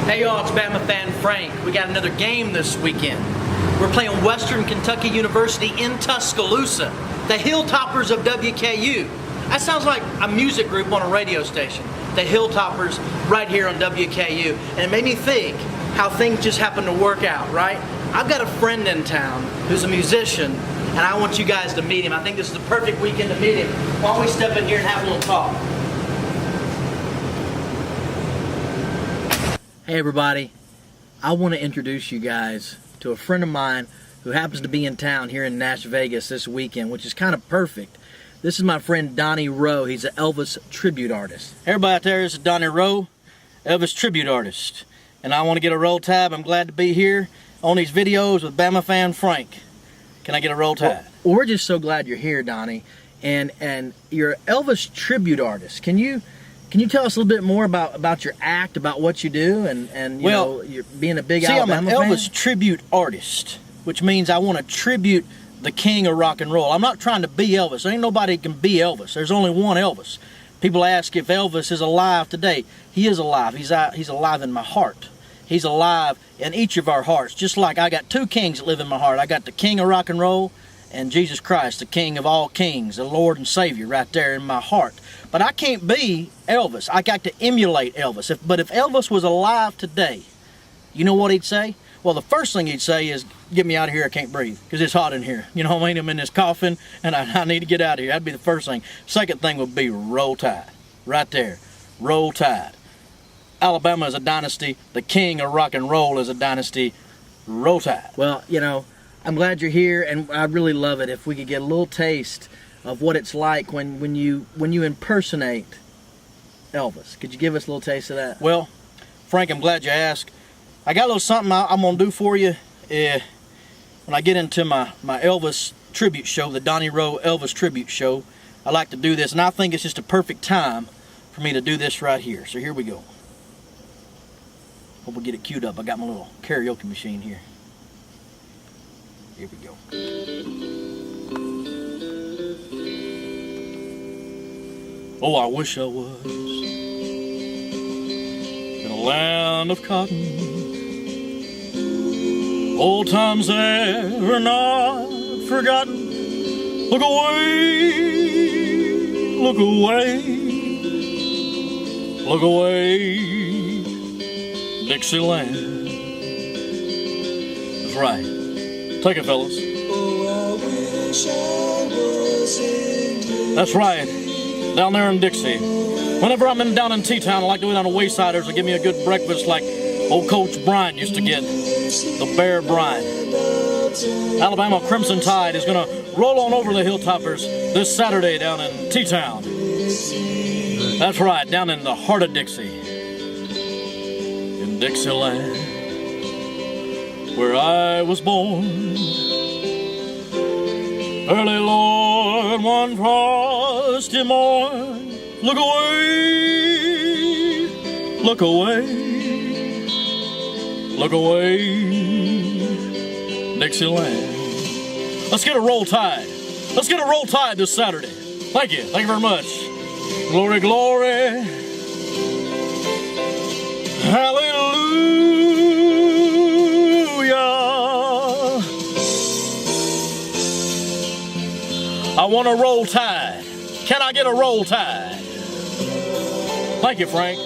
Hey y'all, it's Bama fan Frank. We got another game this weekend. We're playing Western Kentucky University in Tuscaloosa, the Hilltoppers of WKU. That sounds like a music group on a radio station. The Hilltoppers right here on WKU. And it made me think how things just happen to work out, right? I've got a friend in town who's a musician, and I want you guys to meet him. I think this is the perfect weekend to meet him. Why don't we step in here and have a little talk? Hey everybody, I want to introduce you guys to a friend of mine who happens to be in town here in Las Vegas this weekend, which is kind of perfect. This is my friend Donnie Rowe. He's an Elvis tribute artist. Everybody out there, this is Donnie Rowe, Elvis tribute artist. And I want to get a roll tide. I'm glad to be here on these videos with Bama fan Frank. Can I get a roll tide? Well, we're just so glad you're here, Donnie. And you're an Elvis tribute artist. Can you tell us a little bit more about your act, about what you do, and you know, you're being a big Alabama fan? I'm an Elvis tribute artist, which means I want to tribute the king of rock and roll. I'm not trying to be Elvis. There ain't nobody can be Elvis. There's only one Elvis. People ask if Elvis is alive today. He is alive. He's alive in my heart. He's alive in each of our hearts. Just like I got two kings that live in my heart. I got the king of rock and roll and Jesus Christ, the king of all kings, the Lord and Savior right there in my heart. But I can't be Elvis. I got to emulate Elvis. But if Elvis was alive today, you know what he'd say? Well, the first thing he'd say is, get me out of here, I can't breathe, because it's hot in here. You know what I mean? I'm in this coffin, and I need to get out of here. That'd be the first thing. Second thing would be roll tide. Right there. Roll tide. Alabama is a dynasty. The king of rock and roll is a dynasty. Roll tide. Well, you know, I'm glad you're here, and I really love it if we could get a little taste of what it's like when you impersonate Elvis. Could you give us a little taste of that? Well, Frank, I'm glad you asked. I got a little something I'm going to do for you when I get into my Elvis tribute show, the Donnie Rowe Elvis tribute show. I like to do this, and I think it's just a perfect time for me to do this right here. So here we go. Hope we get it queued up. I got my little karaoke machine here. Here we go. Oh, I wish I was in a land of cotton. Old times there are not forgotten. Look away, look away, look away, Dixieland. That's right. Take it, fellas. That's right. Down there in Dixie. Whenever I'm down in T-Town, I like to go down to Waysiders and give me a good breakfast like old Coach Bryant used to get. The Bear Bryant. Alabama Crimson Tide is going to roll on over the Hilltoppers this Saturday down in T-Town. That's right, down in the heart of Dixie. In Dixieland, where I was born. Early Lord, one frosty morn. Look away, look away, look away, Dixieland. Let's get a roll tide. Let's get a roll tide this Saturday. Thank you. Thank you very much. Glory, glory. Hallelujah. I want a roll tide. Can I get a roll tide? Thank you, Frank.